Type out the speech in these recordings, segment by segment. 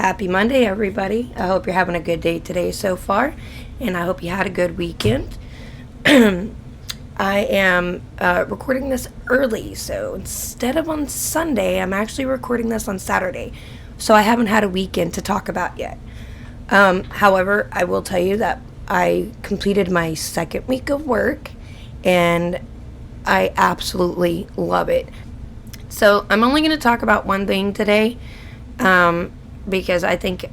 Happy Monday, everybody. I hope you're having a good day today so far, and I hope you had a good weekend. I am recording this early, so instead of on Sunday, I'm actually recording this on Saturday, so I haven't had a weekend to talk about yet. However, I will tell you that I completed my second week of work, and I absolutely love it. So I'm only going to talk about one thing today, because I think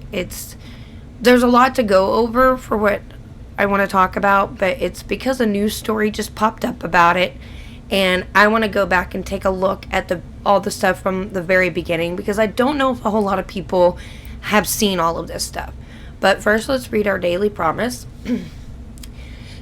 there's a lot to go over for what I want to talk about, but it's because a news story just popped up about it, and I want to go back and take a look at all the stuff from the very beginning, because I don't know if a whole lot of people have seen all of this stuff. But first, let's read our daily promise.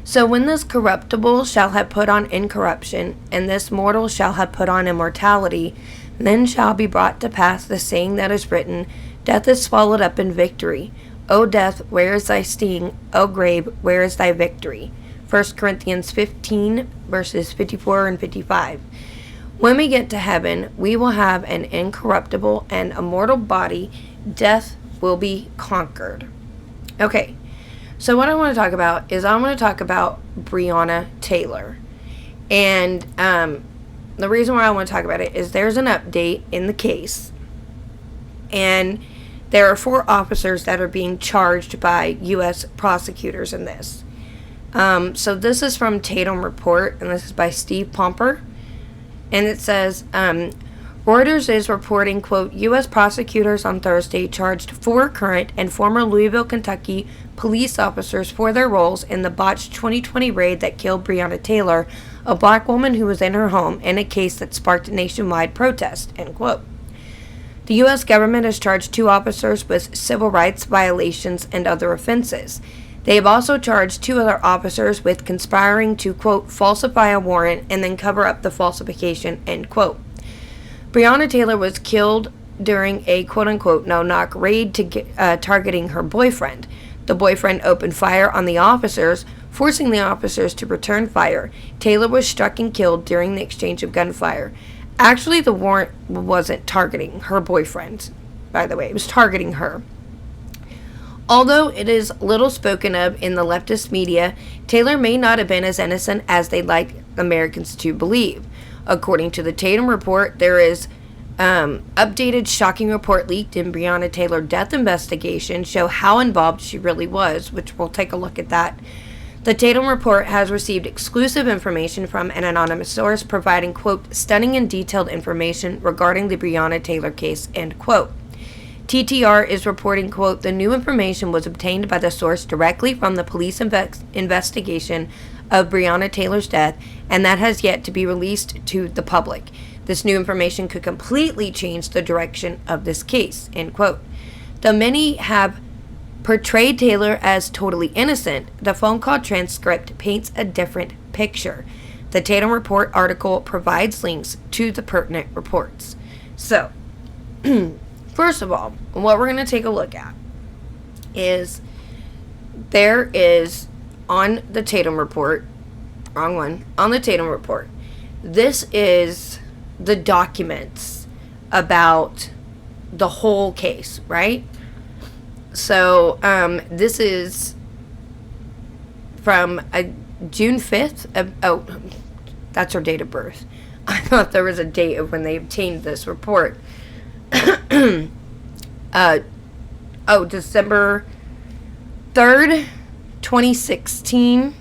So when this corruptible shall have put on incorruption, and this mortal shall have put on immortality, then shall be brought to pass the saying that is written, Death is swallowed up in victory. O death, where is thy sting? O grave, where is thy victory? 1 Corinthians 15, verses 54 and 55. When we get to heaven, we will have an incorruptible and immortal body. Death will be conquered. Okay, so what I want to talk about is I want to talk about Breonna Taylor. And the reason why I want to talk about it is there's an update in the case. And there are 4 officers that are being charged by U.S. prosecutors in this. So this is from Tatum Report, and this is by Steve Pomper. And it says, Reuters is reporting, quote, U.S. prosecutors on Thursday charged 4 current and former Louisville, Kentucky police officers for their roles in the botched 2020 raid that killed Breonna Taylor, a black woman who was in her home, in a case that sparked nationwide protest, end quote. The U.S. government has charged 2 officers with civil rights violations and other offenses. They have also charged 2 other officers with conspiring to, quote, falsify a warrant and then cover up the falsification, end quote. Breonna Taylor was killed during a quote-unquote no-knock raid targeting her boyfriend. The boyfriend opened fire on the officers, forcing the officers to return fire. Taylor was struck and killed during the exchange of gunfire. Actually, the warrant wasn't targeting her boyfriend, by the way. It was targeting her. Although it is little spoken of in the leftist media, Taylor may not have been as innocent as they'd like Americans to believe. According to the Tatum Report, there is updated shocking report leaked in Breonna Taylor death investigation show how involved she really was, which we'll take a look at that. The Tatum Report has received exclusive information from an anonymous source providing, quote, stunning and detailed information regarding the Breonna Taylor case, end quote. TTR is reporting, quote, the new information was obtained by the source directly from the police investigation of Breonna Taylor's death, and that has yet to be released to the public. This new information could completely change the direction of this case, end quote. Though many have portrayed Taylor as totally innocent, the phone call transcript paints a different picture. The Tatum Report article provides links to the pertinent reports. So, first of all, what we're going to take a look at is there is on the Tatum Report, wrong one, on the Tatum Report, this is the documents about the whole case, right? So, this is from June 5th. Oh, that's her date of birth. I thought there was a date of when they obtained this report. December 3rd, 2016.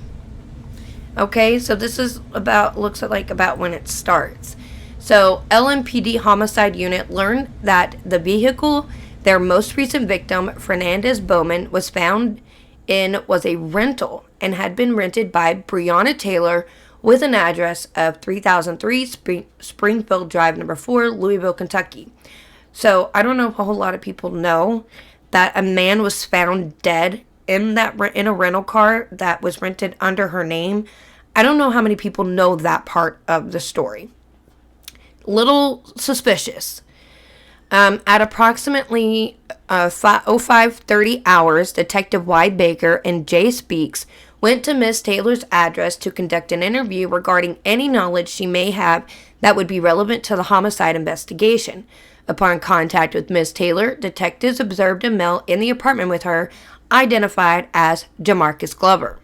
Okay, so this is looks like about when it starts. So, LMPD Homicide Unit learned that the vehicle their most recent victim, Fernandez Bowman, was found in was a rental and had been rented by Breonna Taylor with an address of 3003 Springfield Drive, number 4, Louisville, Kentucky. So I don't know if a whole lot of people know that a man was found dead in a rental car that was rented under her name. I don't know how many people know that part of the story. Little suspicious. At approximately 05:30 hours, Detective Wide Baker and Jay Speaks went to Miss Taylor's address to conduct an interview regarding any knowledge she may have that would be relevant to the homicide investigation. Upon contact with Miss Taylor, detectives observed a male in the apartment with her, identified as Jamarcus Glover.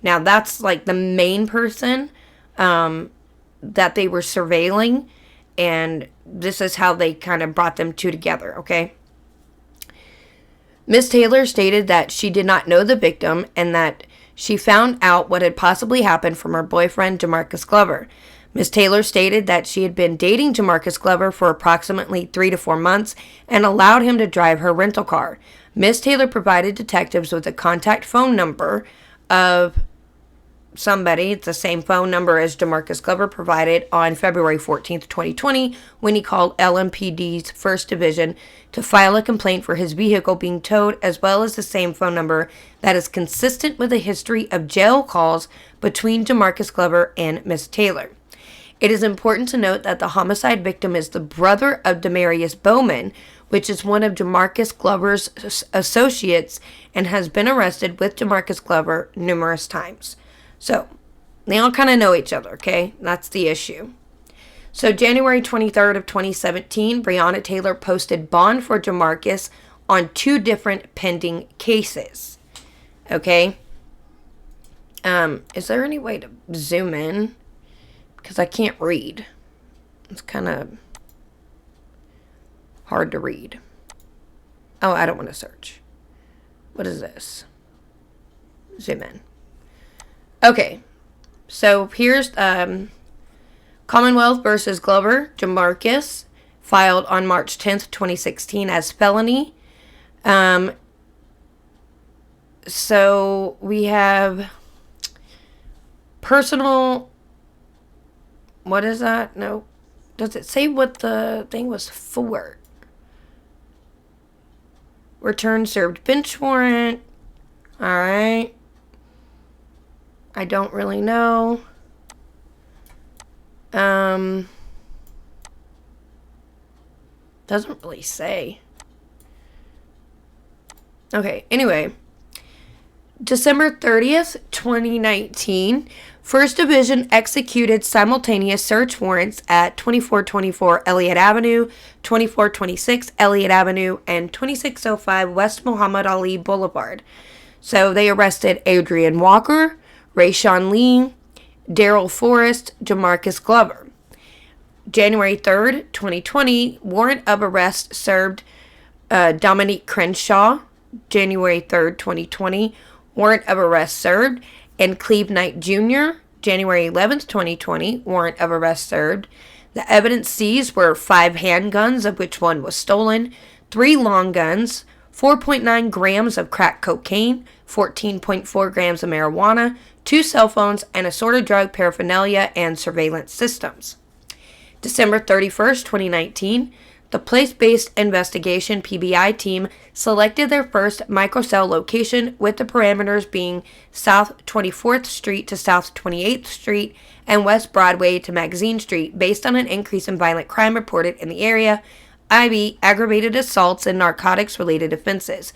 Now, that's like the main person that they were surveilling, and this is how they kind of brought them two together, okay? Miss Taylor stated that she did not know the victim and that she found out what had possibly happened from her boyfriend, Jamarcus Glover. Miss Taylor stated that she had been dating Jamarcus Glover for approximately 3 to 4 months and allowed him to drive her rental car. Miss Taylor provided detectives with a contact phone number of somebody. It's the same phone number as Jamarcus Glover provided on February 14th, 2020, when he called LMPD's 1st Division to file a complaint for his vehicle being towed, as well as the same phone number that is consistent with a history of jail calls between Jamarcus Glover and Miss Taylor. It is important to note that the homicide victim is the brother of Demarius Bowman, which is one of Jamarcus Glover's associates and has been arrested with Jamarcus Glover numerous times. So, they all kind of know each other, okay? That's the issue. So, January 23rd of 2017, Breonna Taylor posted bond for Jamarcus on 2 different pending cases. Okay? Is there any way to zoom in? Because I can't read. It's kind of hard to read. Oh, I don't want to search. What is this? Zoom in. Okay, so here's Commonwealth versus Glover, Jamarcus, filed on March 10th, 2016 as felony. So we have personal, what is that? No. Does it say what the thing was for? Return served bench warrant. All right. I don't really know. Doesn't really say. Okay, anyway. December 30th, 2019, 1st Division executed simultaneous search warrants at 2424 Elliott Avenue, 2426 Elliott Avenue, and 2605 West Muhammad Ali Boulevard. So they arrested Adrian Walker, Rayshawn Lee, Daryl Forrest, Jamarcus Glover. January 3rd, 2020, warrant of arrest served Dominique Crenshaw. January 3rd, 2020, warrant of arrest served. And Cleve Knight Jr., January 11th, 2020, warrant of arrest served. The evidence seized were 5 handguns, of which 1 was stolen, 3 long guns, 4.9 grams of crack cocaine, 14.4 grams of marijuana, 2 cell phones, and assorted drug paraphernalia and surveillance systems. December 31st, 2019, the place-based investigation PBI team selected their first microcell location, with the parameters being South 24th Street to South 28th Street and West Broadway to Magazine Street, based on an increase in violent crime reported in the area, i.e. aggravated assaults and narcotics-related offenses.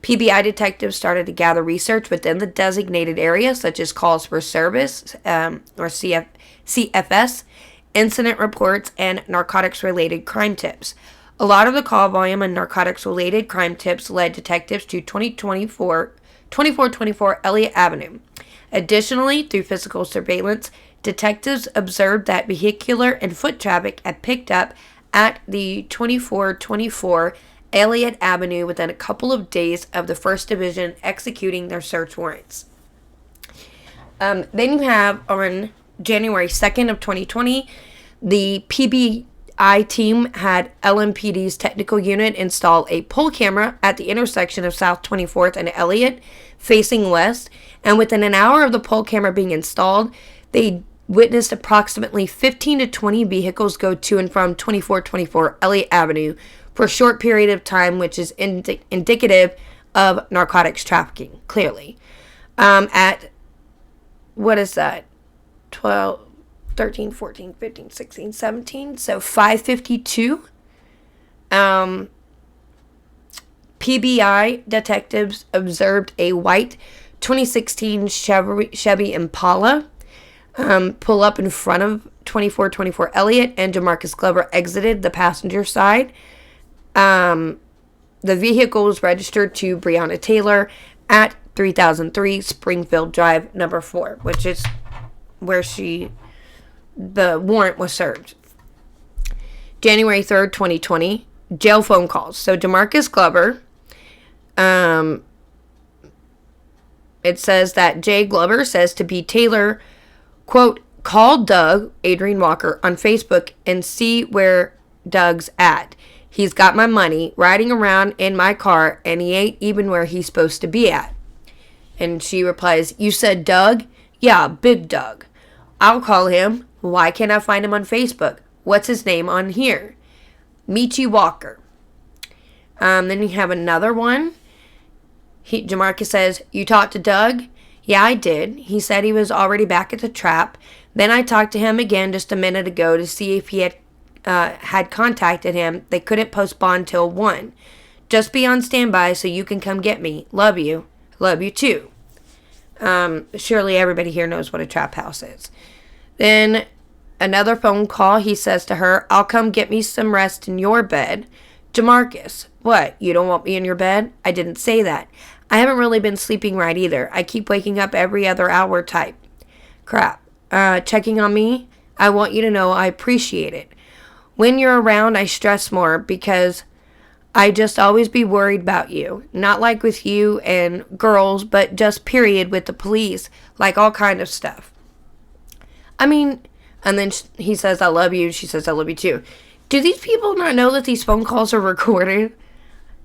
PBI detectives started to gather research within the designated area, such as calls for service, or CFS, incident reports, and narcotics-related crime tips. A lot of the call volume and narcotics-related crime tips led detectives to 2424 Elliott Avenue. Additionally, through physical surveillance, detectives observed that vehicular and foot traffic had picked up at the 2424 Elliott Avenue within a couple of days of the 1st Division executing their search warrants. Then you have on January 2nd of 2020, the PBI team had LMPD's technical unit install a pole camera at the intersection of South 24th and Elliott, facing west, and within an hour of the pole camera being installed, they witnessed approximately 15 to 20 vehicles go to and from 2424 Elliott Avenue for a short period of time, which is indicative of narcotics trafficking, clearly. At, what is that, 12, 13, 14, 15, 16, 17, so 5:52, PBI detectives observed a white 2016 Chevy Impala pull up in front of 2424 Elliott, and Jamarcus Glover exited the passenger side. The vehicle was registered to Breonna Taylor at 3003 Springfield Drive, number 4, which is where the warrant was served. January 3rd, 2020, jail phone calls. So DeMarcus Glover, it says that Jay Glover says to B. Taylor, quote, call Doug, Adrian Walker, on Facebook and see where Doug's at. He's got my money, riding around in my car, and he ain't even where he's supposed to be at. And she replies, you said Doug? Yeah, Big Doug. I'll call him. Why can't I find him on Facebook? What's his name on here? Michi Walker. Then you have another one. Jamarcus says, you talked to Doug? Yeah, I did. He said he was already back at the trap. Then I talked to him again just a minute ago to see if he had contacted him. They couldn't post bond till 1. Just be on standby so you can come get me. Love you. Love you too. Surely everybody here knows what a trap house is. Then another phone call. He says to her, I'll come get me some rest in your bed. Jamarcus, what? You don't want me in your bed? I didn't say that. I haven't really been sleeping right either. I keep waking up every other hour type. Crap. Checking on me? I want you to know I appreciate it. When you're around, I stress more because I just always be worried about you. Not like with you and girls, but just period with the police. Like all kind of stuff. I mean, and then he says, I love you. She says, I love you too. Do these people not know that these phone calls are recorded?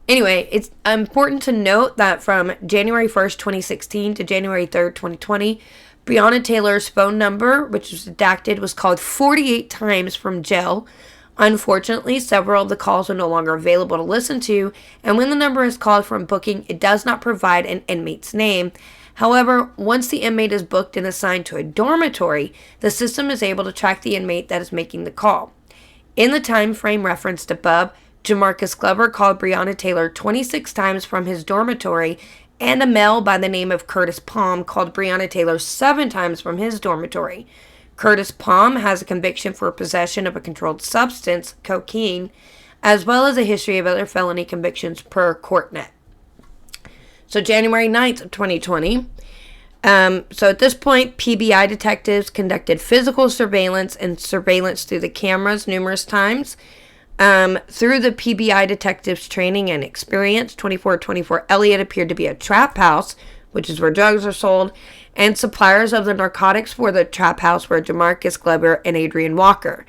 Anyway, it's important to note that from January 1st, 2016 to January 3rd, 2020, Breonna Taylor's phone number, which was redacted, was called 48 times from jail. Unfortunately, several of the calls are no longer available to listen to, and when the number is called from booking, it does not provide an inmate's name. However, once the inmate is booked and assigned to a dormitory, the system is able to track the inmate that is making the call. In the time frame referenced above, Jamarcus Glover called Breonna Taylor 26 times from his dormitory, and a male by the name of Curtis Palm called Breonna Taylor 7 times from his dormitory. Curtis Palm has a conviction for possession of a controlled substance, cocaine, as well as a history of other felony convictions per CourtNet. So January 9th of 2020. So at this point, PBI detectives conducted physical surveillance and surveillance through the cameras numerous times. Through the PBI detectives' training and experience, 2424 Elliott appeared to be a trap house, which is where drugs are sold, and suppliers of the narcotics for the trap house were Jamarcus Glover and Adrian Walker.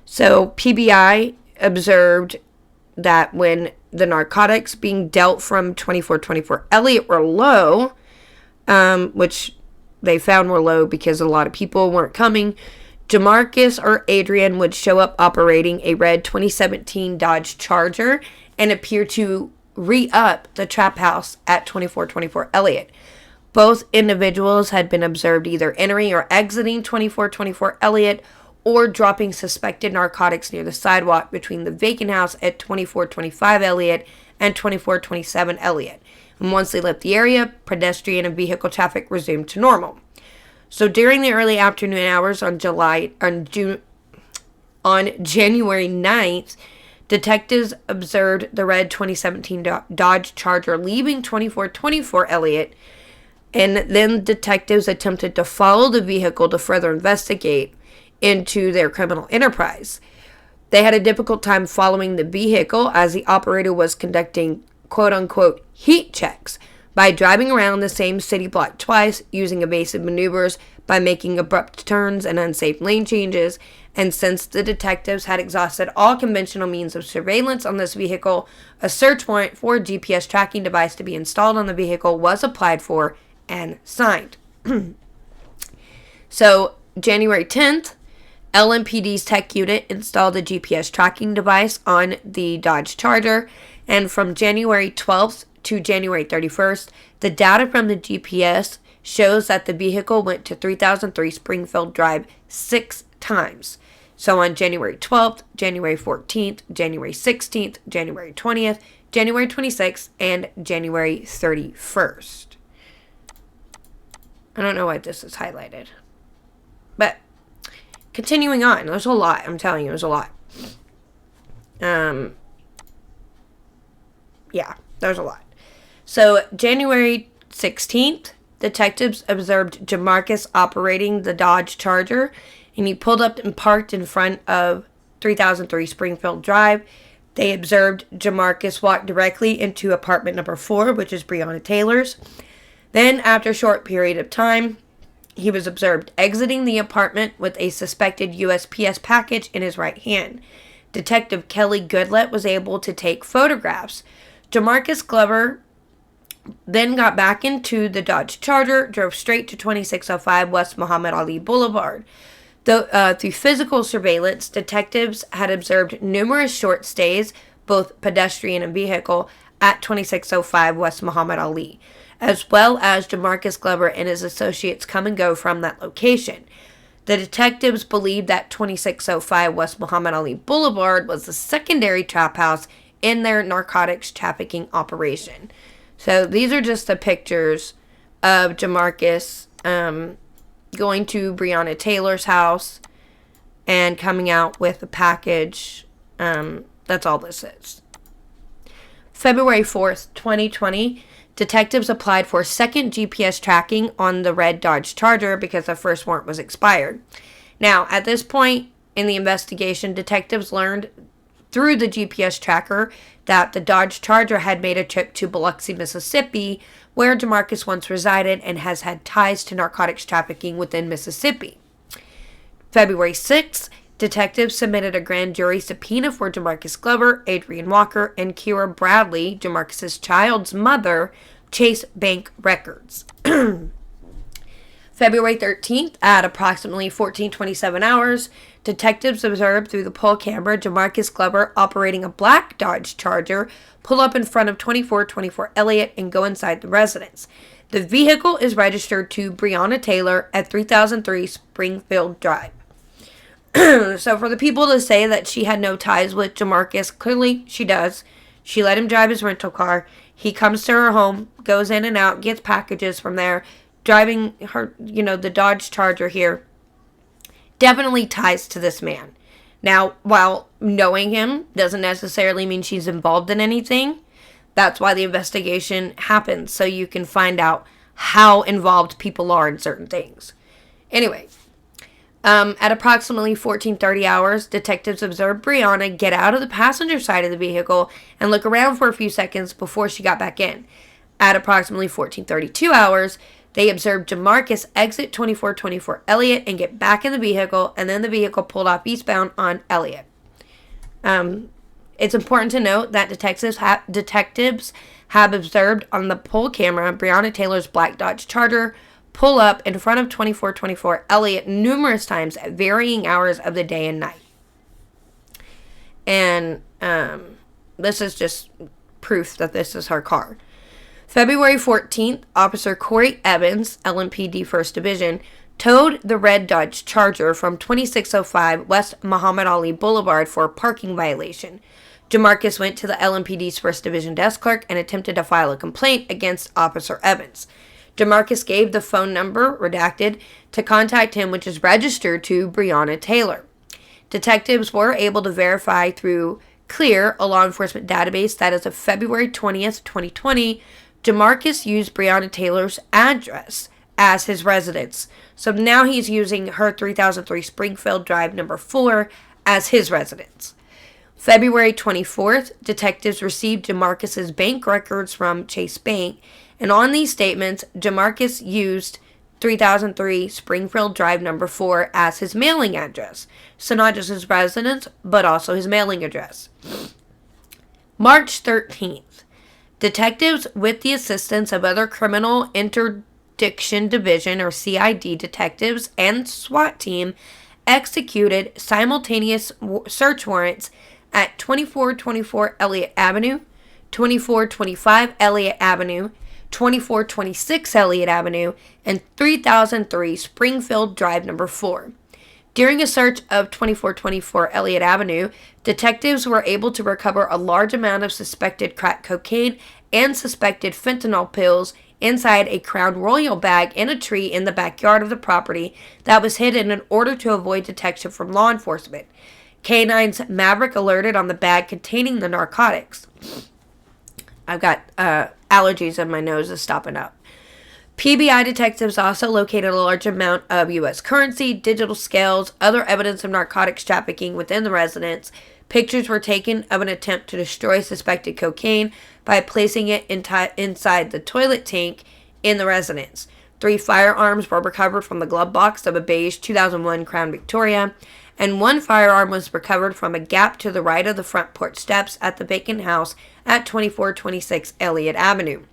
So PBI observed that when the narcotics being dealt from 2424 Elliott were low, which they found were low because a lot of people weren't coming, Jamarcus or Adrian would show up operating a red 2017 Dodge Charger and appear to re-up the trap house at 2424 Elliott. Both individuals had been observed either entering or exiting 2424 Elliott or dropping suspected narcotics near the sidewalk between the vacant house at 2425 Elliott and 2427 Elliott. And once they left the area, pedestrian and vehicle traffic resumed to normal. So during the early afternoon hours on January 9th, detectives observed the red 2017 Dodge Charger leaving 2424 Elliott, and then detectives attempted to follow the vehicle to further investigate into their criminal enterprise. They had a difficult time following the vehicle as the operator was conducting quote-unquote heat checks by driving around the same city block twice, using evasive maneuvers by making abrupt turns and unsafe lane changes. And since the detectives had exhausted all conventional means of surveillance on this vehicle, a search warrant for a GPS tracking device to be installed on the vehicle was applied for and signed. So, January 10th, LMPD's tech unit installed a GPS tracking device on the Dodge Charger, and from January 12th to January 31st, the data from the GPS shows that the vehicle went to 3003 Springfield Drive 6 times. So on January 12th, January 14th, January 16th, January 20th, January 26th, and January 31st. I don't know why this is highlighted. But continuing on, there's a lot. I'm telling you, there's a lot. Yeah, there's a lot. So, January 16th, detectives observed Jamarcus operating the Dodge Charger, and he pulled up and parked in front of 3003 Springfield Drive. They observed Jamarcus walk directly into apartment number 4, which is Breonna Taylor's. Then, after a short period of time, he was observed exiting the apartment with a suspected USPS package in his right hand. Detective Kelly Goodlett was able to take photographs. Jamarcus Glover then got back into the Dodge Charger, drove straight to 2605 West Muhammad Ali Boulevard. Through physical surveillance, detectives had observed numerous short stays, both pedestrian and vehicle, at 2605 West Muhammad Ali, as well as Jamarcus Glover and his associates come and go from that location. The detectives believed that 2605 West Muhammad Ali Boulevard was the secondary trap house in their narcotics trafficking operation. So these are just the pictures of Jamarcus going to Breonna Taylor's house and coming out with a package. That's all this is. February 4th, 2020, detectives applied for second GPS tracking on the red Dodge Charger because the first warrant was expired. Now, at this point in the investigation, detectives learned through the GPS tracker that the Dodge Charger had made a trip to Biloxi, Mississippi, where Jamarcus once resided and has had ties to narcotics trafficking within Mississippi. February 6th, detectives submitted a grand jury subpoena for Jamarcus Glover, Adrian Walker, and Kira Bradley, Jamarcus's child's mother, Chase Bank records. February 13th, at approximately 14:27 hours, detectives observed through the poll camera Jamarcus Glover operating a black Dodge Charger pull up in front of 2424 Elliott and go inside the residence. The vehicle is registered to Breonna Taylor at 3003 Springfield Drive. So for the people to say that she had no ties with Jamarcus, clearly she does. She let him drive his rental car. He comes to her home, goes in and out, gets packages from there, driving her, the Dodge Charger here. Definitely ties to this man. Now, while knowing him doesn't necessarily mean she's involved in anything, that's why the investigation happens, so you can find out how involved people are in certain things. Anyway, at approximately 14:30 hours, detectives observed Breonna get out of the passenger side of the vehicle and look around for a few seconds before she got back in. At approximately 14:32 hours, they observed Jamarcus exit 2424 Elliott and get back in the vehicle, and then the vehicle pulled off eastbound on Elliott. It's important to note that detectives have observed on the poll camera Breonna Taylor's black Dodge Charger pull up in front of 2424 Elliott numerous times at varying hours of the day and night. And this is just proof that this is her car. February 14th, Officer Corey Evans, LMPD 1st Division, towed the red Dodge Charger from 2605 West Muhammad Ali Boulevard for a parking violation. Jamarcus went to the LMPD's 1st Division desk clerk and attempted to file a complaint against Officer Evans. Jamarcus gave the phone number, redacted, to contact him, which is registered to Breonna Taylor. Detectives were able to verify through Clear, a law enforcement database, that as of February 20th, 2020, Jamarcus used Breonna Taylor's address as his residence. So now he's using her 3003 Springfield Drive number 4 as his residence. February 24th, detectives received Jamarcus's bank records from Chase Bank, and on these statements, Jamarcus used 3003 Springfield Drive number 4 as his mailing address. So not just his residence, but also his mailing address. March 13th. Detectives, with the assistance of other Criminal Interdiction Division or CID detectives and SWAT team, executed simultaneous search warrants at 2424 Elliott Avenue, 2425 Elliott Avenue, 2426 Elliott Avenue, and 3003 Springfield Drive number 4. During a search of 2424 Elliott Avenue, detectives were able to recover a large amount of suspected crack cocaine and suspected fentanyl pills inside a Crown Royal bag in a tree in the backyard of the property that was hidden in order to avoid detection from law enforcement. K9's Maverick alerted on the bag containing the narcotics. I've got allergies and my nose is stopping up. PBI detectives also located a large amount of U.S. currency, digital scales, other evidence of narcotics trafficking within the residence. Pictures were taken of an attempt to destroy suspected cocaine by placing it inside the toilet tank in the residence. 3 firearms were recovered from the glove box of a beige 2001 Crown Victoria, and 1 firearm was recovered from a gap to the right of the front porch steps at the vacant house at 2426 Elliott Avenue.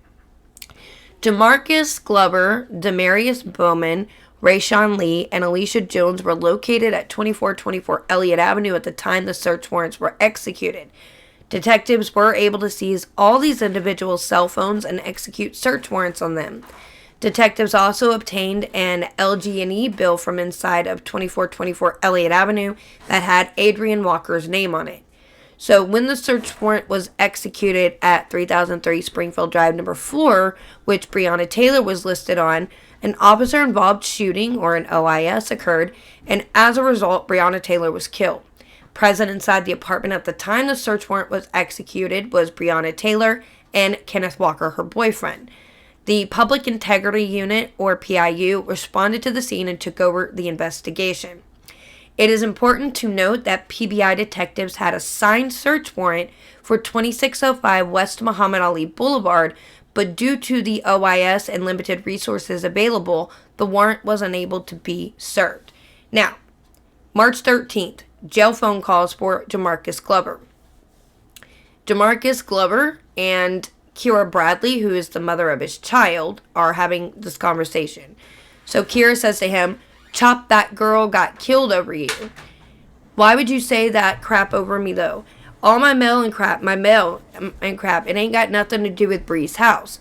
Demarcus Glover, Demarius Bowman, Rayshawn Lee, and Alicia Jones were located at 2424 Elliott Avenue at the time the search warrants were executed. Detectives were able to seize all these individuals' cell phones and execute search warrants on them. Detectives also obtained an LG&E bill from inside of 2424 Elliott Avenue that had Adrian Walker's name on it. So when the search warrant was executed at 3003 Springfield Drive number 4, which Breonna Taylor was listed on, an officer-involved shooting, or an OIS, occurred, and as a result, Breonna Taylor was killed. Present inside the apartment at the time the search warrant was executed was Breonna Taylor and Kenneth Walker, her boyfriend. The Public Integrity Unit, or PIU, responded to the scene and took over the investigation. It is important to note that PBI detectives had a signed search warrant for 2605 West Muhammad Ali Boulevard, but due to the OIS and limited resources available, the warrant was unable to be served. Now, March 13th, jail phone calls for Demarcus Glover. Demarcus Glover and Kira Bradley, who is the mother of his child, are having this conversation. So Kira says to him, "Chop, that girl got killed over you. Why would you say that crap over me, though? All my mail and crap, it ain't got nothing to do with Bree's house.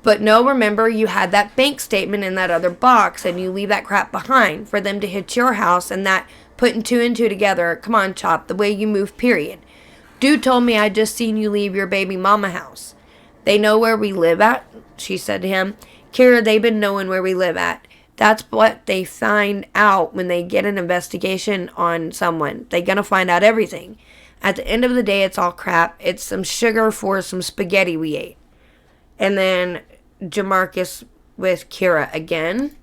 But no, remember, you had that bank statement in that other box, and you leave that crap behind for them to hit your house, and that putting 2 and 2 together, come on, Chop, the way you move, period. Dude told me I just seen you leave your baby mama house. They know where we live at," she said to him. "Kira, they've been knowing where we live at. That's what they find out when they get an investigation on someone. They're going to find out everything. At the end of the day, it's all crap. It's some sugar for some spaghetti we ate." And then Jamarcus with Kira again.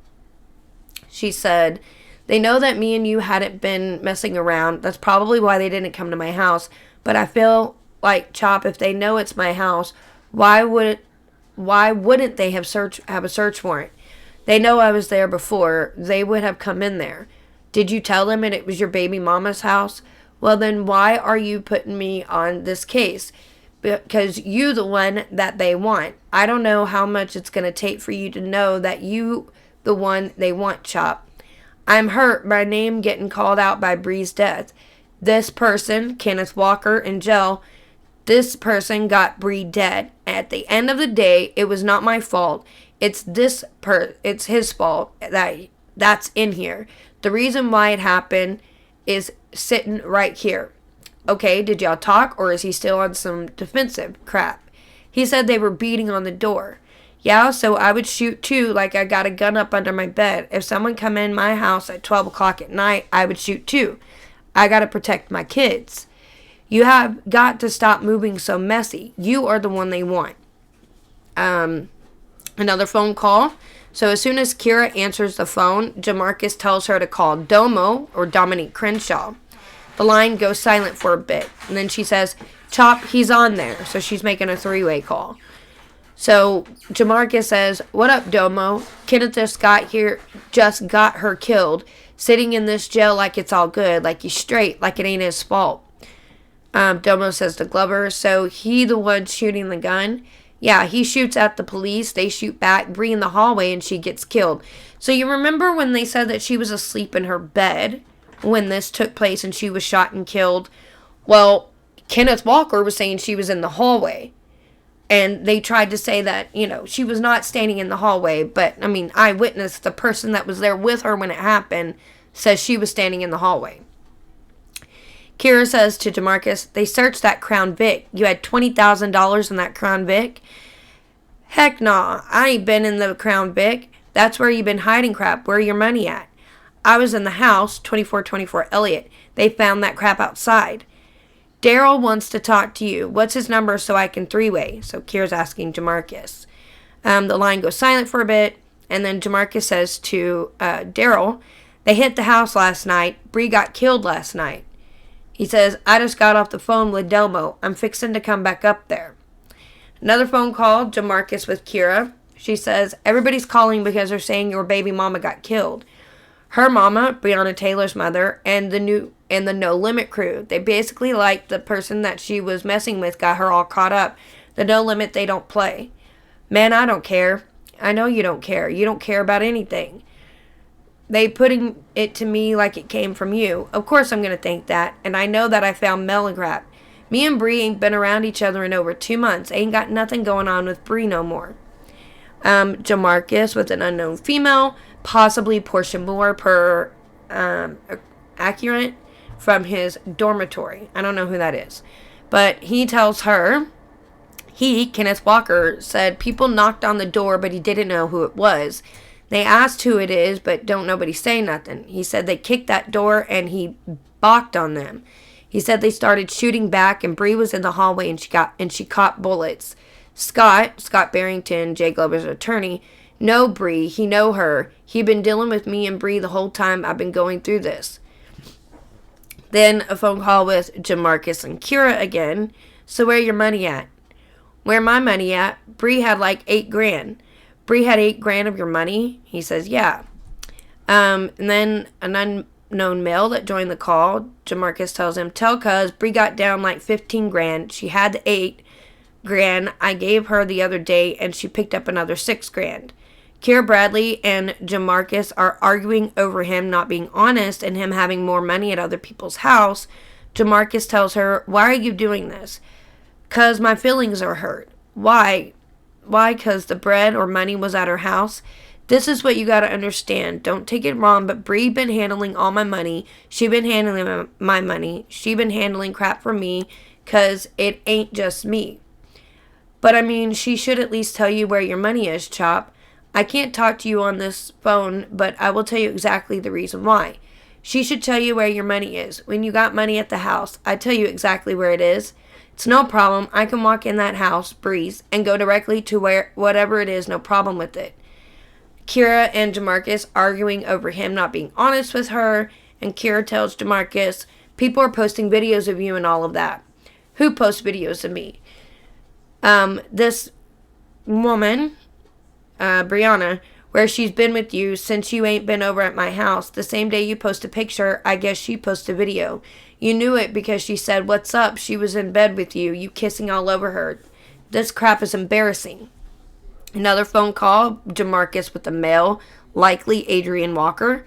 She said, "They know that me and you hadn't been messing around. That's probably why they didn't come to my house. But I feel like, Chop, if they know it's my house, why wouldn't they have a search warrant? They know I was there before. They would have come in there. Did you tell them it was your baby mama's house? Well, then why are you putting me on this case? Because you the one that they want. I don't know how much it's going to take for you to know that you the one they want, Chop. I'm hurt. My name getting called out by Bree's death. This person, Kenneth Walker, in jail. This person got Bree dead. At the end of the day, it was not my fault. It's it's his fault that's in here. The reason why it happened is sitting right here. Okay, did y'all talk, or is he still on some defensive crap? He said they were beating on the door. Yeah, so I would shoot too, like I got a gun up under my bed. If someone come in my house at 12 o'clock at night, I would shoot too. I got to protect my kids. You have got to stop moving so messy. You are the one they want." Another phone call. So as soon as Kira answers the phone, Jamarcus tells her to call Domo, or Dominique Crenshaw. The line goes silent for a bit, and then she says, "Chop, he's on there." So she's making a 3-way call. So Jamarcus says, "What up, Domo? Kenneth just got her killed, sitting in this jail like it's all good, like he's straight, like it ain't his fault." Domo says to Glover, "So he the one shooting the gun?" "Yeah, he shoots at the police. They shoot back, Bree in the hallway, and she gets killed." So you remember when they said that she was asleep in her bed when this took place and she was shot and killed? Well, Kenneth Walker was saying she was in the hallway. And they tried to say that, she was not standing in the hallway. But, eyewitness, the person that was there with her when it happened, says she was standing in the hallway. Kira says to Jamarcus, "They searched that Crown Vic. You had $20,000 in that Crown Vic?" "Heck nah, I ain't been in the Crown Vic. That's where you been hiding crap. Where your money at?" "I was in the house, 2424 Elliott. They found that crap outside." Daryl wants to talk to you. What's his number so I can three-way? So Kira's asking Jamarcus. The line goes silent for a bit, and then Jamarcus says to Daryl, they hit the house last night. Bree got killed last night. He says, I just got off the phone with Delmo. I'm fixing to come back up there. Another phone call, Jamarcus with Kira. She says, everybody's calling because they're saying your baby mama got killed. Her mama, Breonna Taylor's mother, and the No Limit crew. They basically, like, the person that she was messing with got her all caught up. The No Limit, they don't play. Man, I don't care. I know you don't care. You don't care about anything. They putting it to me like it came from you. Of course I'm going to think that. And I know that I found melon crap. Me and Bree ain't been around each other in over 2 months. Ain't got nothing going on with Bree no more. Jamarcus with an unknown female. Possibly Portia Moore per accurate from his dormitory. I don't know who that is. But he tells her, Kenneth Walker, said people knocked on the door, but he didn't know who it was. They asked who it is, but don't nobody say nothing. He said they kicked that door and he balked on them. He said they started shooting back and Bree was in the hallway and she caught bullets. Scott Barrington, Jay Glover's attorney, know Bree. He know her. He been dealing with me and Bree the whole time I've been going through this. Then a phone call with Jamarcus and Kira again. So where your money at? Where my money at? Bree had like $8,000. Bree had $8,000 of your money? He says, yeah. And then an unknown male that joined the call, Jamarcus tells him, tell cuz Bree got down like $15,000. She had the $8,000 I gave her the other day, and she picked up another $6,000. Kira Bradley and Jamarcus are arguing over him not being honest and him having more money at other people's house. Jamarcus tells her, why are you doing this? Cuz my feelings are hurt. Why? Why? Cuz the bread or money was at her house? This is what you gotta understand. Don't take it wrong, but Bree been handling all my money. She been handling my money. She been handling crap for me, cuz it ain't just me. But I mean, she should at least tell you where your money is, Chop. I can't talk to you on this phone, but I will tell you exactly the reason why. She should tell you where your money is. When you got money at the house, I tell you exactly where it is. It's no problem. I can walk in that house, Breeze, and go directly to whatever it is, no problem with it. Kira and Jamarcus arguing over him not being honest with her, and Kira tells Jamarcus, people are posting videos of you and all of that. Who posts videos of me? This woman, Breonna, where she's been with you since you ain't been over at my house. The same day you post a picture, I guess she posted a video. You knew it because she said, what's up? She was in bed with you, you kissing all over her. This crap is embarrassing. Another phone call, Jamarcus with a male, likely Adrian Walker.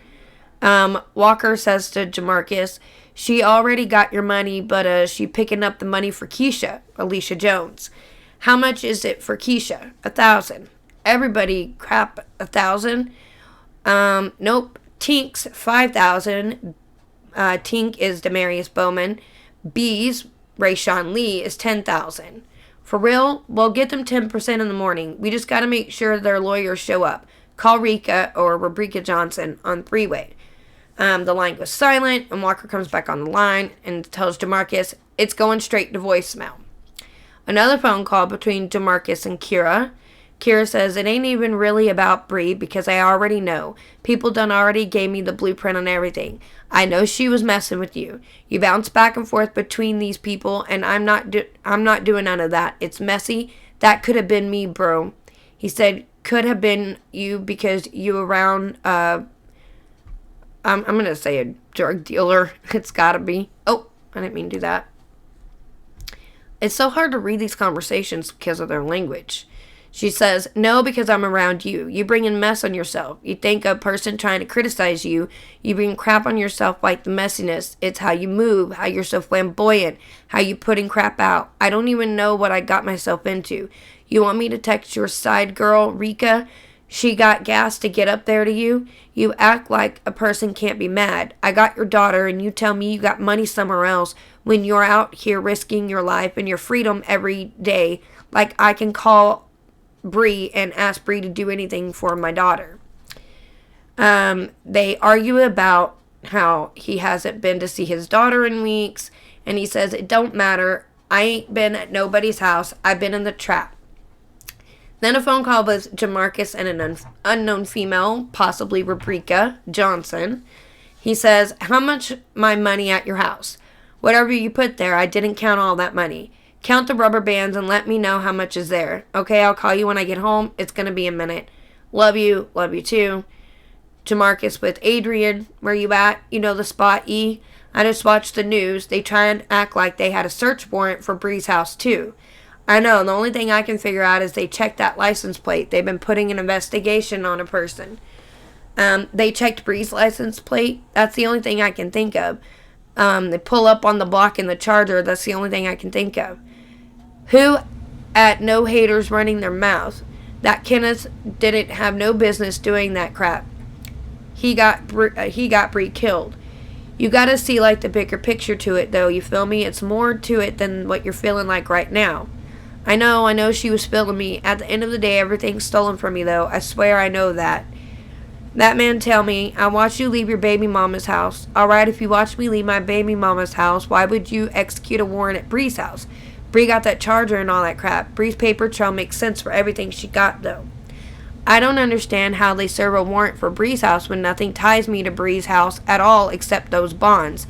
Walker says to Jamarcus, she already got your money, but she picking up the money for Keisha, Alicia Jones. How much is it for Keisha? $1,000. Everybody crap, $1,000. Nope. Tink's $5,000. Tink is Demarius Bowman. B's Rayshawn Lee is $10,000. For real? Well, get them 10% in the morning. We just got to make sure their lawyers show up. Call Rika or Rebrika Johnson on three-way. The line goes silent, and Walker comes back on the line and tells Jamarcus it's going straight to voicemail. Another phone call between Jamarcus and Kira. Kira says, it ain't even really about Bree because I already know. People done already gave me the blueprint on everything. I know she was messing with you. You bounce back and forth between these people, and I'm not doing none of that. It's messy. That could have been me, bro. He said, could have been you because you around, I'm going to say a drug dealer. It's got to be. Oh, I didn't mean to do that. It's so hard to read these conversations because of their language. She says, no, because I'm around you. You bring in mess on yourself. You think a person trying to criticize you, you bring crap on yourself like the messiness. It's how you move, how you're so flamboyant, how you putting crap out. I don't even know what I got myself into. You want me to text your side girl, Rika? She got gas to get up there to you? You act like a person can't be mad. I got your daughter and you tell me you got money somewhere else when you're out here risking your life and your freedom every day. Like I can call Bree and ask Bree to do anything for my daughter. They argue about how he hasn't been to see his daughter in weeks, And he says, it don't matter. I ain't been at nobody's house. I've been in the trap. Then a phone call with Jamarcus and an unknown female, possibly Rebreka Johnson. He says, how much my money at your house? Whatever you put there, I didn't count all that money. Count the rubber bands and let me know how much is there. Okay, I'll call you when I get home. It's going to be a minute. Love you too. Jamarcus with Adrian, where you at? You know the spot, E? I just watched the news. They try and act like they had a search warrant for Bree's house too. I know, the only thing I can figure out is they checked that license plate. They've been putting an investigation on a person. They checked Bree's license plate. That's the only thing I can think of. They pull up on the block in the Charger. That's the only thing I can think of. Who at no haters running their mouth? That Kenneth didn't have no business doing that crap. He got Bree killed. You gotta see like the bigger picture to it though, you feel me? It's more to it than what you're feeling like right now. I know she was feeling me. At the end of the day, everything's stolen from me though. I swear I know that. That man tell me, I watched you leave your baby mama's house. Alright, if you watched me leave my baby mama's house, why would you execute a warrant at Bree's house? Bree got that Charger and all that crap. Bree's paper trail makes sense for everything she got though. I don't understand how they serve a warrant for Bree's house when nothing ties me to Bree's house at all except those bonds.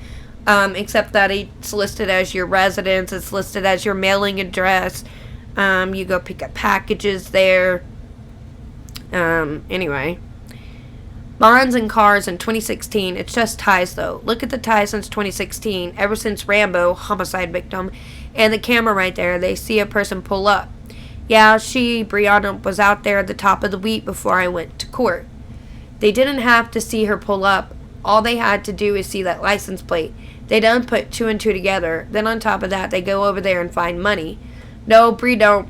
Except that it's listed as your residence, it's listed as your mailing address. You go pick up packages there. Anyway. Bonds and cars in 2016, it's just ties though. Look at the ties since 2016, ever since Rambo, homicide victim, and the camera right there, they see a person pull up. Yeah, Breonna, was out there at the top of the week before I went to court. They didn't have to see her pull up. All they had to do is see that license plate. They done put two and two together. Then on top of that, they go over there and find money. No, Bree don't.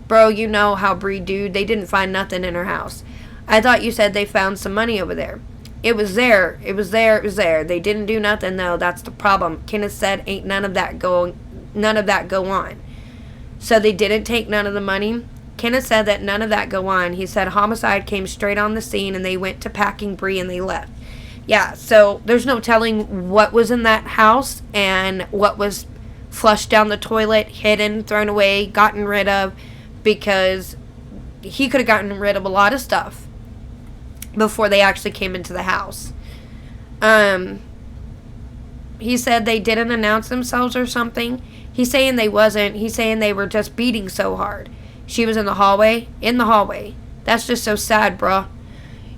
Bro, you know how Bree do. They didn't find nothing in her house. I thought you said they found some money over there. It was there. They didn't do nothing though. That's the problem. Kenneth said ain't none of that go on. So they didn't take none of the money. Kenneth said that none of that go on. He said homicide came straight on the scene and they went to packing Bree and they left. Yeah, so there's no telling what was in that house and what was flushed down the toilet, hidden, thrown away, gotten rid of, because he could have gotten rid of a lot of stuff before they actually came into the house. He said they didn't announce themselves or something. He's saying they wasn't. He's saying they were just beating so hard. She was in the hallway. That's just so sad, bruh.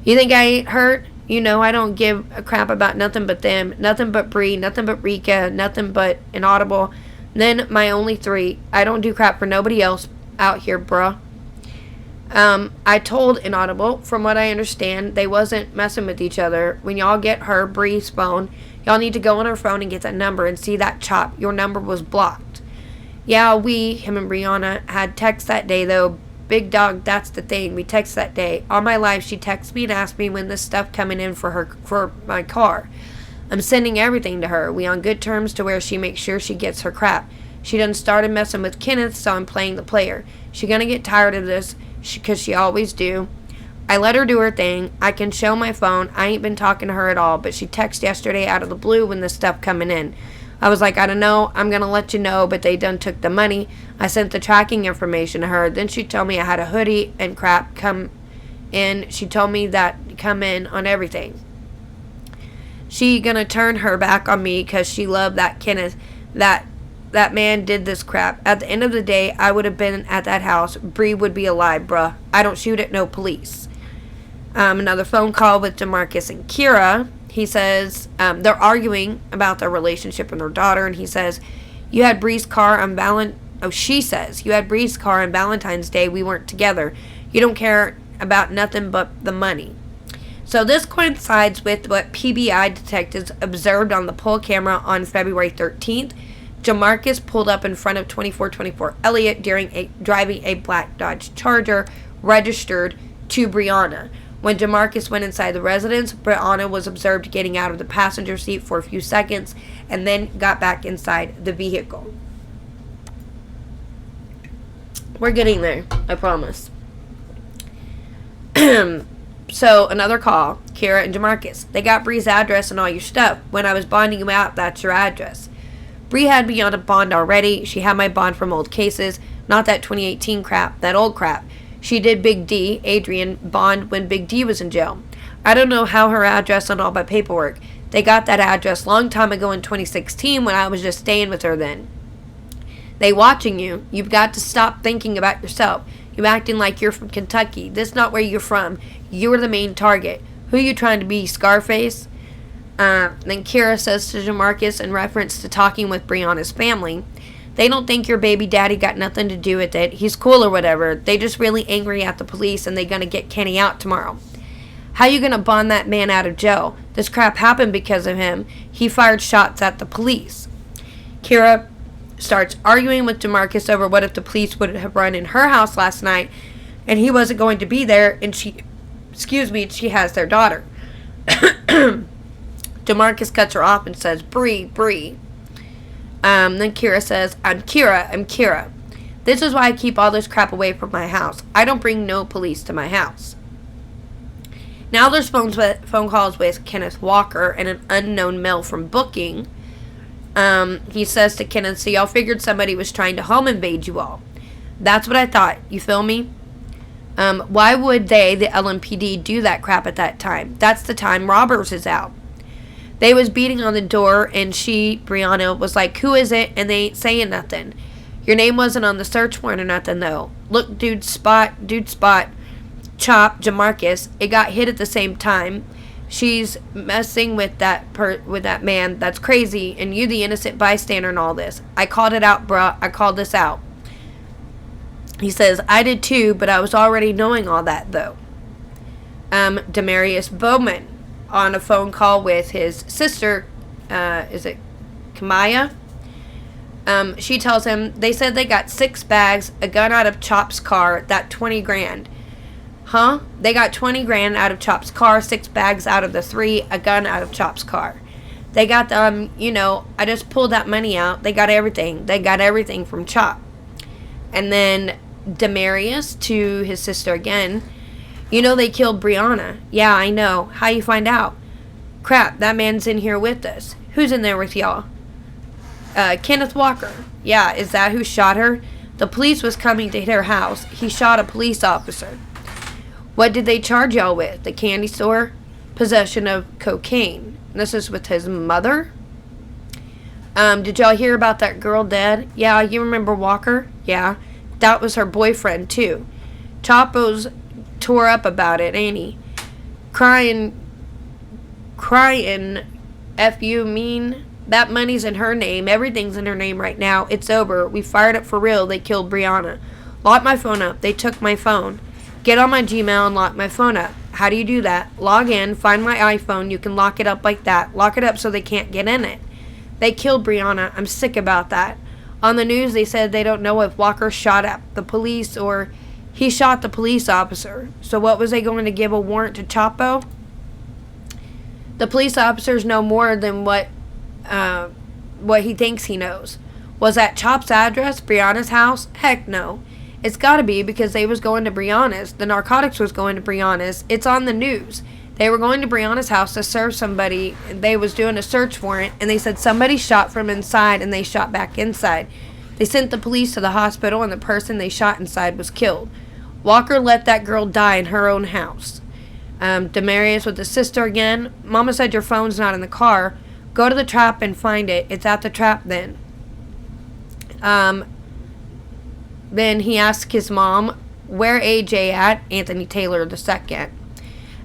You think I ain't hurt? You know I don't give a crap about nothing but them. Nothing but Bree. Nothing but Rika. Nothing but Inaudible. Then my only three. I don't do crap for nobody else out here, bruh. I told Inaudible, from what I understand, they wasn't messing with each other. When y'all get her, Bree's phone, y'all need to go on her phone and get that number and see that chop. Your number was blocked. Yeah, him and Breonna, had text that day, though. Big dog, that's the thing. We text that day. All my life, she texts me and asks me when this stuff coming in for my car. I'm sending everything to her. We on good terms to where she makes sure she gets her crap. She done started messing with Kenneth, so I'm playing the player. She gonna get tired of this, because she always do. I let her do her thing. I can show my phone. I ain't been talking to her at all, but she texted yesterday out of the blue when this stuff coming in. I was like, I don't know. I'm going to let you know, but they done took the money. I sent the tracking information to her. Then she told me I had a hoodie and crap come in. She told me that come in on everything. She going to turn her back on me because she loved that Kenneth. That man did this crap. At the end of the day, I would have been at that house. Bree would be alive, bruh. I don't shoot at no police. Another phone call with Jamarcus and Kira. He says, they're arguing about their relationship and their daughter, and he says, you had Bree's car on she says, you had Bree's car on Valentine's Day. We weren't together. You don't care about nothing but the money. So this coincides with what PBI detectives observed on the poll camera on February 13th. Jamarcus pulled up in front of 2424 Elliott driving a black Dodge Charger registered to Breonna. When Jamarcus went inside the residence, Breonna was observed getting out of the passenger seat for a few seconds and then got back inside the vehicle. We're getting there, I promise. So, another call. Kira and Jamarcus. They got Bree's address and all your stuff. When I was bonding you out, that's your address. Bree had me on a bond already. She had my bond from old cases. Not that 2018 crap. That old crap. She did Big D, Adrian, bond when Big D was in jail. I don't know how her address on all my paperwork. They got that address long time ago in 2016 when I was just staying with her then. They watching you. You've got to stop thinking about yourself. You acting like you're from Kentucky. This is not where you're from. You're the main target. Who you trying to be, Scarface? Then Kira says to Jamarcus in reference to talking with Breonna's family, they don't think your baby daddy got nothing to do with it. He's cool or whatever. They just really angry at the police and they gonna get Kenny out tomorrow. How you gonna bond that man out of jail? This crap happened because of him. He fired shots at the police. Kira starts arguing with Jamarcus over what if the police would have run in her house last night and he wasn't going to be there and she has their daughter. Jamarcus cuts her off and says, Bree. Then Kira says, I'm Kira. This is why I keep all this crap away from my house. I don't bring no police to my house. Now there's phone calls with Kenneth Walker and an unknown male from booking. He says to Kenneth, so y'all figured somebody was trying to home invade you all. That's what I thought. You feel me? Why would they, the LMPD, do that crap at that time? That's the time Roberts is out. They was beating on the door, and Breonna, was like, who is it? And they ain't saying nothing. Your name wasn't on the search warrant or nothing, though. Look, dude spot, Chop, Jamarcus. It got hit at the same time. She's messing with that man. That's crazy, and you the innocent bystander in all this. I called it out, bruh. I called this out. He says, I did too, but I was already knowing all that, though. Demarius Bowman on a phone call with his sister, is it Kamaya? She tells him, they said they got 6 bags, a gun out of Chop's car, that 20 grand. Huh? They got 20 grand out of Chop's car, 6 bags out of the 3, a gun out of Chop's car. They got, I just pulled that money out. They got everything. They got everything from Chop. And then Demarius to his sister again. They killed Breonna. Yeah, I know. How you find out? Crap, that man's in here with us. Who's in there with y'all? Kenneth Walker. Yeah, is that who shot her? The police was coming to her house. He shot a police officer. What did they charge y'all with? The candy store? Possession of cocaine. This is with his mother? Did y'all hear about that girl dead? Yeah, you remember Walker? Yeah. That was her boyfriend, too. Chapo's tore up about it, ain't he? Crying, F you mean? That money's in her name. Everything's in her name right now. It's over. We fired it for real. They killed Breonna. Lock my phone up. They took my phone. Get on my Gmail and lock my phone up. How do you do that? Log in, find my iPhone. You can lock it up like that. Lock it up so they can't get in it. They killed Breonna. I'm sick about that. On the news, they said they don't know if Walker shot at the police or he shot the police officer. So what was they going to give a warrant to Chapo? The police officers know more than what he thinks he knows. Was that Chop's address Breonna's house? Heck no. It's gotta be because they was going to Breonna's. The narcotics was going to Breonna's. It's on the news. They were going to Breonna's house to serve somebody. They was doing a search warrant, and they said somebody shot from inside, and they shot back inside. They sent the police to the hospital, and the person they shot inside was killed. Walker let that girl die in her own house. Demarius with the sister again. Mama said your phone's not in the car. Go to the trap and find it. It's at the trap then. Then he asked his mom, where AJ at? Anthony Taylor II.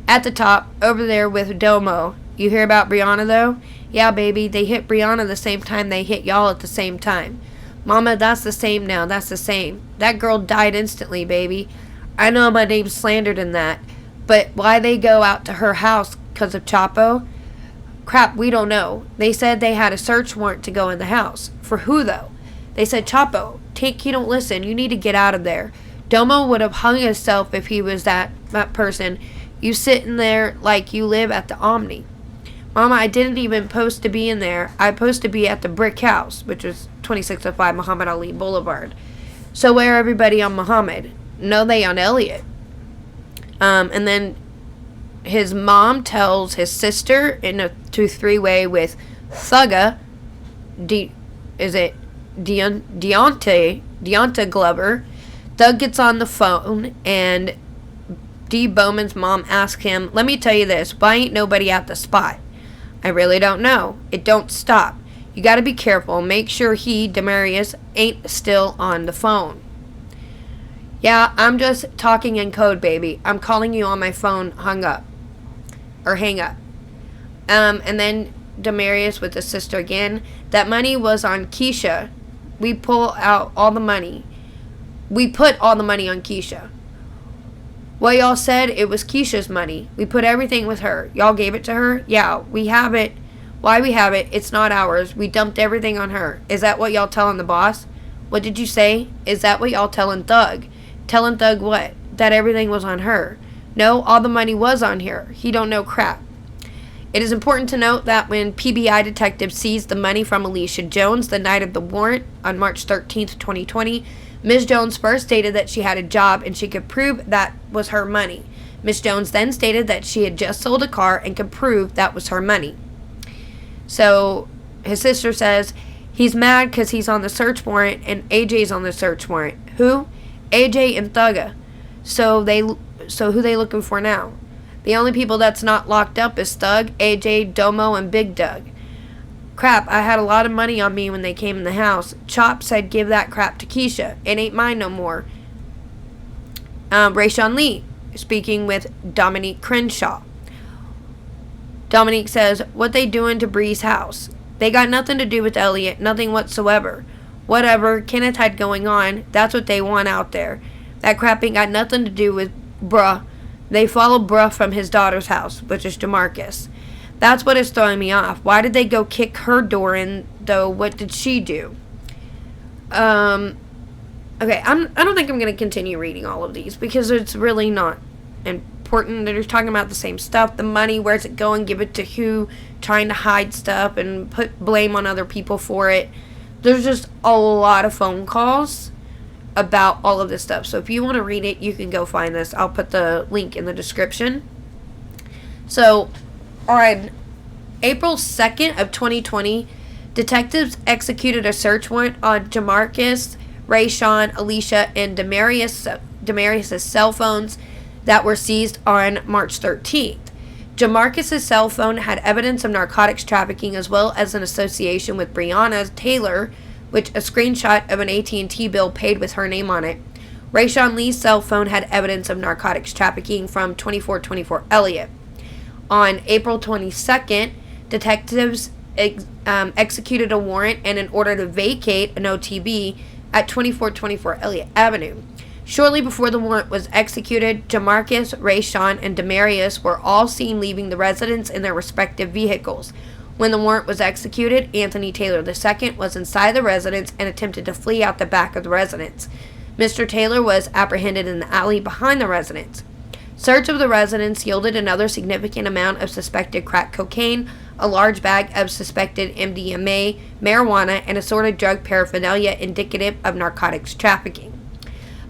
At the top, over there with Domo. You hear about Breonna, though? Yeah, baby, they hit Breonna the same time they hit y'all at the same time. Mama, that's the same now. That's the same. That girl died instantly, baby. I know my name's slandered in that. But why they go out to her house? 'Cause of Chapo? Crap, we don't know. They said they had a search warrant to go in the house. For who, though? They said, Chapo, Tink, you don't listen. You need to get out of there. Domo would have hung himself if he was that person. You sitting there like you live at the Omni. Mama, I didn't even post to be in there. I supposed to be at the Brick House, which is 2605 Muhammad Ali Boulevard. So where everybody on Muhammad? No, they on Elliott. And then his mom tells his sister in a 2-3-way with Thugga, Deonta Glover. Doug gets on the phone, and D. Bowman's mom asks him, "Let me tell you this, why ain't nobody at the spot?" "I really don't know. It don't stop. You gotta be careful. Make sure Demarius, ain't still on the phone." "Yeah, I'm just talking in code, baby. I'm calling you on my phone, hang up. And then Demarius with his sister again. "That money was on Keisha. We put all the money on Keisha." "Well, y'all said it was Keisha's money. We put everything with her. Y'all gave it to her?" "Yeah, we have it. Why we have it? It's not ours. We dumped everything on her." "Is that what y'all telling the boss?" "What did you say?" "Is that what y'all telling Thug?" "Telling Thug what?" "That everything was on her." "No, all the money was on her. He don't know crap." It is important to note that when PBI detectives seized the money from Alicia Jones the night of the warrant on March 13th, 2020, Ms. Jones first stated that she had a job and she could prove that was her money. Ms. Jones then stated that she had just sold a car and could prove that was her money. So his sister says he's mad because he's on the search warrant and AJ's on the search warrant. Who? AJ and Thugga. So who they looking for now? The only people that's not locked up is Thug, AJ, Domo, and Big Doug. Crap, I had a lot of money on me when they came in the house. Chop said give that crap to Keisha. It ain't mine no more. Rayshawn Lee, speaking with Dominique Crenshaw. Dominique says, "What they doing to Bree's house? They got nothing to do with Elliot, nothing whatsoever. Whatever Kenneth had going on, that's what they want out there. That crap ain't got nothing to do with bruh. They followed bruh from his daughter's house, which is DeMarcus. That's what is throwing me off. Why did they go kick her door in, though? What did she do?" Okay, I don't think I'm going to continue reading all of these because it's really not important. They're just talking about the same stuff. The money, where's it going? Give it to who? Trying to hide stuff and put blame on other people for it. There's just a lot of phone calls about all of this stuff. So if you want to read it, you can go find this. I'll put the link in the description. So on April 2nd of 2020, detectives executed a search warrant on Jamarcus, Rayshawn, Alicia, and Demarius' cell phones that were seized on March 13th. Jamarcus' cell phone had evidence of narcotics trafficking as well as an association with Breonna Taylor, which a screenshot of an AT&T bill paid with her name on it. Rayshawn Lee's cell phone had evidence of narcotics trafficking from 2424 Elliott. On April 22nd, detectives executed a warrant and an order to vacate an OTB at 2424 Elliott Avenue. Shortly before the warrant was executed, Jamarcus, Rayshawn, and Demarius were all seen leaving the residence in their respective vehicles. When the warrant was executed, Anthony Taylor II was inside the residence and attempted to flee out the back of the residence. Mr. Taylor was apprehended in the alley behind the residence. Search of the residence yielded another significant amount of suspected crack cocaine, a large bag of suspected MDMA, marijuana, and assorted drug paraphernalia indicative of narcotics trafficking.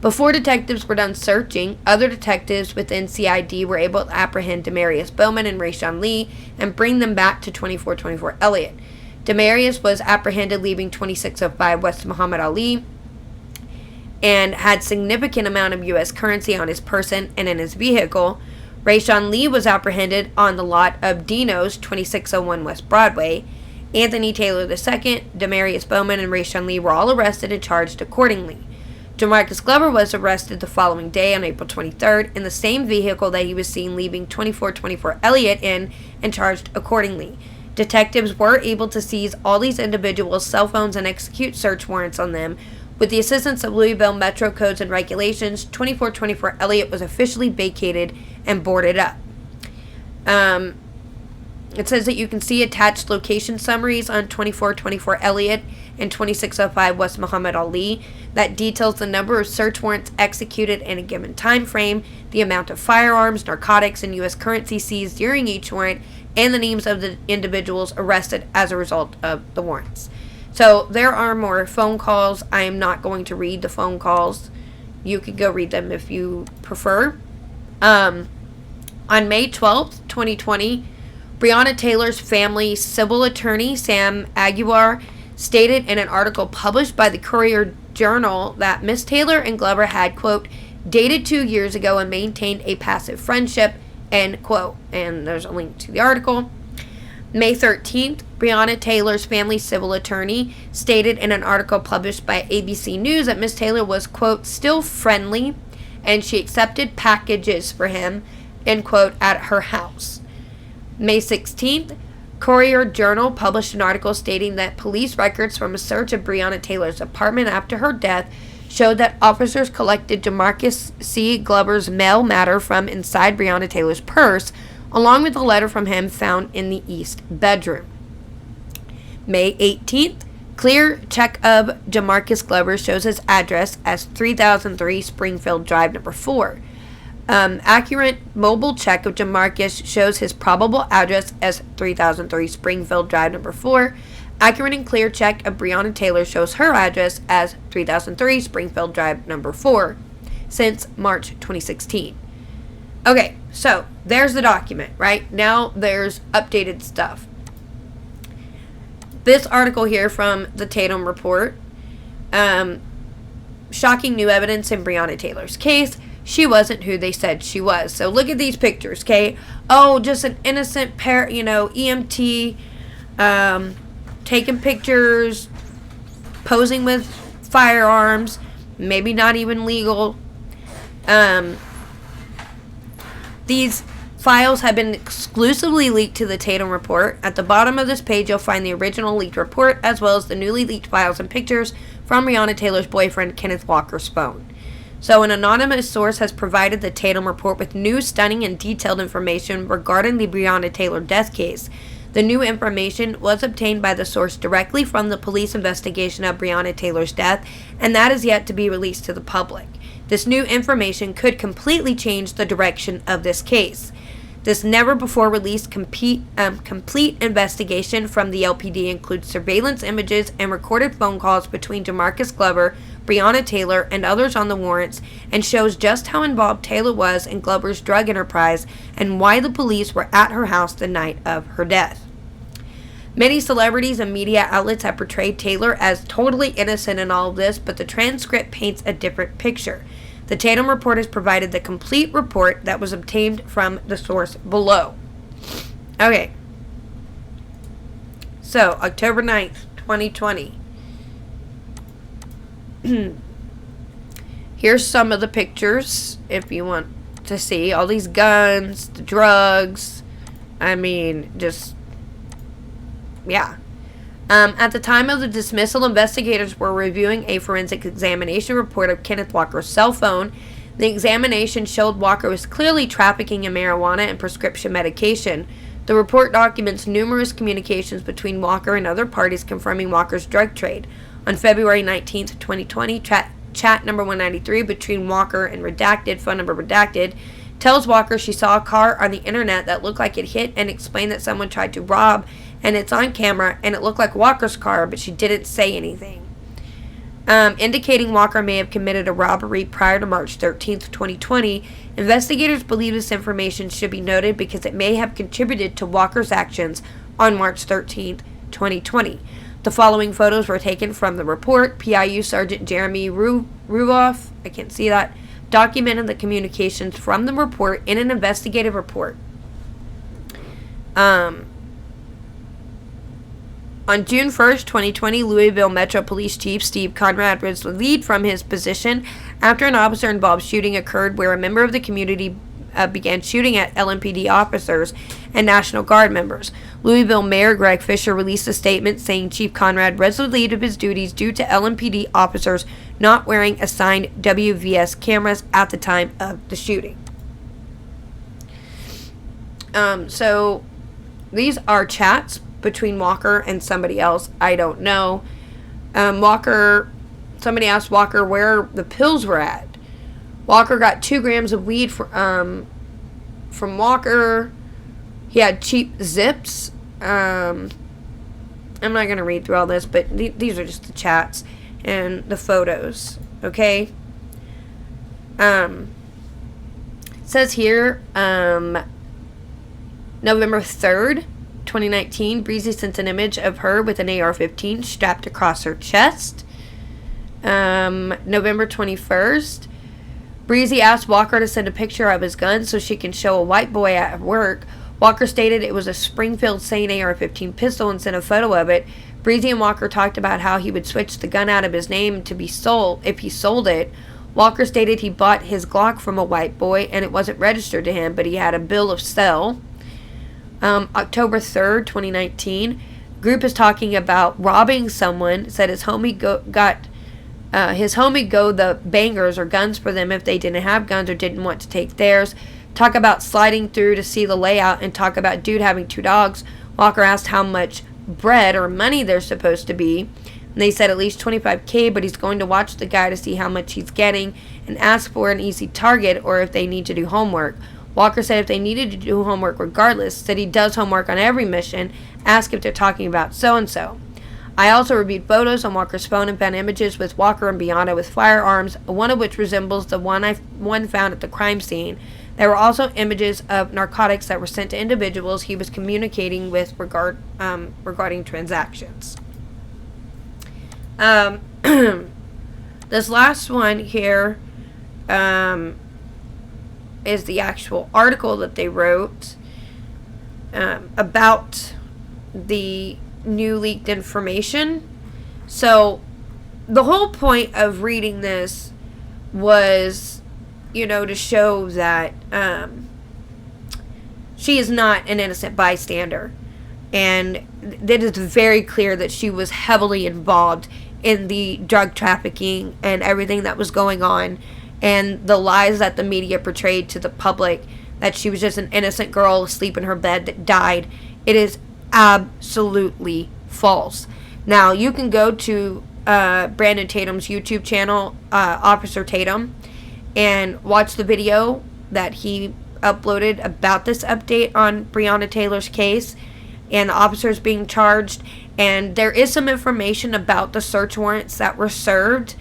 Before detectives were done searching, other detectives within CID were able to apprehend Demarius Bowman and Rayshawn Lee and bring them back to 2424 Elliott. Demarius was apprehended leaving 2605 West Muhammad Ali and had significant amount of U.S. currency on his person and in his vehicle. Rayshawn Lee was apprehended on the lot of Dino's 2601 West Broadway. Anthony Taylor II, Demarius Bowman, and Rayshawn Lee were all arrested and charged accordingly. Jamarcus Glover was arrested the following day on April 23rd in the same vehicle that he was seen leaving 2424 Elliott in and charged accordingly. Detectives were able to seize all these individuals' cell phones and execute search warrants on them. With the assistance of Louisville Metro Codes and Regulations, 2424 Elliott was officially vacated and boarded up. It says that you can see attached location summaries on 2424 Elliott and 2605 West Muhammad Ali that details the number of search warrants executed in a given time frame, the amount of firearms, narcotics, and U.S. currency seized during each warrant, and the names of the individuals arrested as a result of the warrants. So there are more phone calls. I am not going to read the phone calls. You can go read them if you prefer. On May 12th, 2020, Breonna Taylor's family civil attorney, Sam Aguilar, stated in an article published by the Courier-Journal that Miss Taylor and Glover had, quote, dated 2 years ago and maintained a passive friendship, end quote. And there's a link to the article. May 13th, Breonna Taylor's family civil attorney stated in an article published by ABC News that Miss Taylor was, quote, still friendly and she accepted packages for him, end quote, at her house. May 16th, Courier-Journal published an article stating that police records from a search of Breonna Taylor's apartment after her death showed that officers collected Jamarcus C. Glover's mail matter from inside Breonna Taylor's purse, along with a letter from him found in the east bedroom. May 18th, clear check of Jamarcus Glover shows his address as 3003 Springfield Drive, number 4. Accurate mobile check of Jamarcus shows his probable address as 3003 Springfield Drive, number 4. Accurate and clear check of Breonna Taylor shows her address as 3003 Springfield Drive, number 4, since March 2016. Okay, so there's the document, right? Now there's updated stuff. This article here from the Tatum Report, shocking new evidence in Breonna Taylor's case. She wasn't who they said she was. So look at these pictures, okay? Oh, just an innocent EMT, taking pictures, posing with firearms, maybe not even legal. These files have been exclusively leaked to the Tatum Report. At the bottom of this page, you'll find the original leaked report, as well as the newly leaked files and pictures from Breonna Taylor's boyfriend, Kenneth Walker's phone. So an anonymous source has provided the Tatum Report with new, stunning, and detailed information regarding the Breonna Taylor death case. The new information was obtained by the source directly from the police investigation of Breonna Taylor's death, and that is yet to be released to the public. This new information could completely change the direction of this case. This never-before-released complete investigation from the LPD includes surveillance images and recorded phone calls between Jamarcus Glover, Breonna Taylor, and others on the warrants, and shows just how involved Taylor was in Glover's drug enterprise and why the police were at her house the night of her death. Many celebrities and media outlets have portrayed Taylor as totally innocent in all of this, but the transcript paints a different picture. The Tatum Report has provided the complete report that was obtained from the source below. Okay. So, October 9th, 2020. Here's some of the pictures, if you want to see. All these guns, the drugs. I mean, just... yeah. At the time of the dismissal, investigators were reviewing a forensic examination report of Kenneth Walker's cell phone. The examination showed Walker was clearly trafficking in marijuana and prescription medication. The report documents numerous communications between Walker and other parties confirming Walker's drug trade. On February 19th, 2020, chat number 193 between Walker and Redacted, phone number Redacted, tells Walker she saw a car on the internet that looked like it hit and explained that someone tried to rob, and it's on camera, and it looked like Walker's car, but she didn't say anything. Indicating Walker may have committed a robbery prior to March 13th, 2020, investigators believe this information should be noted because it may have contributed to Walker's actions on March 13th, 2020. The following photos were taken from the report. PIU Sergeant Jeremy Ruoff, I can't see that, documented the communications from the report in an investigative report. On June 1st, 2020, Louisville Metro Police Chief Steve Conrad was relieved from his position after an officer-involved shooting occurred where a member of the community began shooting at LMPD officers and National Guard members. Louisville Mayor Greg Fisher released a statement saying Chief Conrad was relieved of his duties due to LMPD officers not wearing assigned WVS cameras at the time of the shooting. So these are chats between Walker and somebody else. I don't know. Somebody asked Walker where the pills were at. Walker got 2 grams of weed from Walker. He had cheap zips. I'm not going to read through all this, but these are just the chats and the photos. Okay? It says here, November 3rd, 2019, Breezy sent an image of her with an AR-15 strapped across her chest. November 21st, Breezy asked Walker to send a picture of his gun so she can show a white boy at work. Walker stated it was a Springfield Saint AR-15 pistol and sent a photo of it. Breezy and Walker talked about how he would switch the gun out of his name to be sold if he sold it. Walker stated he bought his Glock from a white boy and it wasn't registered to him, but he had a bill of sale. October 3rd, 2019, group is talking about robbing someone. Said his homie got the bangers or guns for them if they didn't have guns or didn't want to take theirs. Talk about sliding through to see the layout and talk about dude having 2 dogs. Walker asked how much bread or money they're supposed to be. And they said at least $25K, but he's going to watch the guy to see how much he's getting and ask for an easy target or if they need to do homework. Walker said if they needed to do homework regardless, said he does homework on every mission, ask if they're talking about so-and-so. I also reviewed photos on Walker's phone and found images with Walker and Breonna with firearms, one of which resembles the one found at the crime scene. There were also images of narcotics that were sent to individuals he was communicating with regarding transactions. This last one here is the actual article that they wrote about the new leaked information. So the whole point of reading this was, to show that she is not an innocent bystander. And it is very clear that she was heavily involved in the drug trafficking and everything that was going on, and the lies that the media portrayed to the public, that she was just an innocent girl asleep in her bed that died. It is absolutely false. Now, you can go to Brandon Tatum's YouTube channel, Officer Tatum, and watch the video that he uploaded about this update on Breonna Taylor's case and the officers being charged. And there is some information about the search warrants that were served.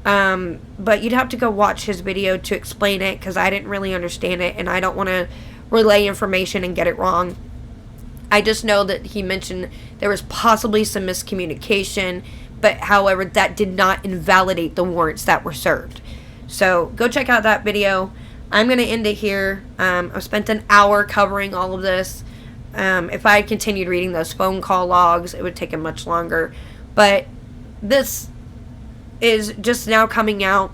But you'd have to go watch his video to explain it, because I didn't really understand it, and I don't want to relay information and get it wrong. I just know that he mentioned there was possibly some miscommunication, but however, that did not invalidate the warrants that were served. So go check out that video. I'm going to end it here. I've spent an hour covering all of this. If I had continued reading those phone call logs, it would take much longer. But this is just now coming out.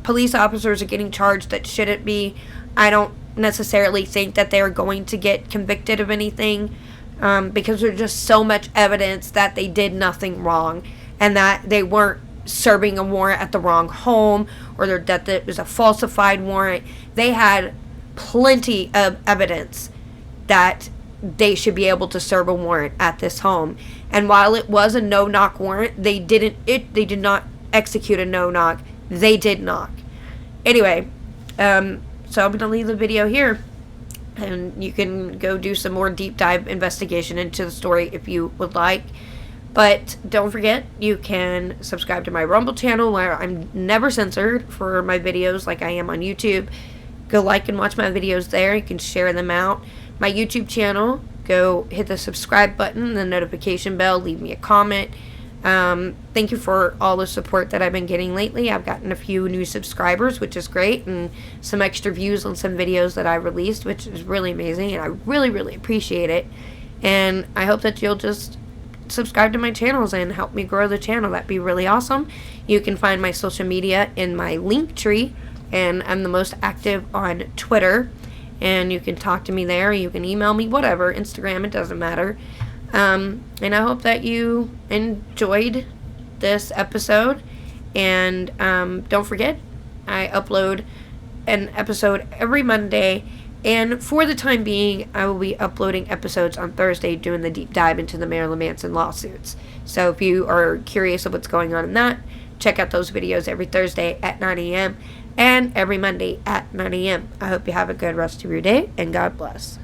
Police officers are getting charged that shouldn't be. I don't necessarily think that they're going to get convicted of anything, because there's just so much evidence that they did nothing wrong and that they weren't serving a warrant at the wrong home, or that it was a falsified warrant. They had plenty of evidence that they should be able to serve a warrant at this home. And while it was a no-knock warrant, they did not execute a no-knock. They did knock. Anyway, so I'm going to leave the video here, and you can go do some more deep dive investigation into the story if you would like. But don't forget, you can subscribe to my Rumble channel, where I'm never censored for my videos like I am on YouTube. Go like and watch my videos there. You can share them out. My YouTube channel, go hit the subscribe button, the notification bell, leave me a comment. Thank you for all the support that I've been getting lately. I've gotten a few new subscribers, which is great, and some extra views on some videos that I released, which is really amazing, and I really, really appreciate it. And I hope that you'll just subscribe to my channels and help me grow the channel. That'd be really awesome. You can find my social media in my link tree, and I'm the most active on Twitter, and you can talk to me there. You can email me, whatever, Instagram, it doesn't matter. And I hope that you enjoyed this episode, and don't forget, I upload an episode every Monday, and for the time being, I will be uploading episodes on Thursday, doing the deep dive into the Marilyn Manson lawsuits. So if you are curious of what's going on in that, check out those videos every Thursday at 9 a.m. and every Monday at 9 a.m. I hope you have a good rest of your day, and God bless.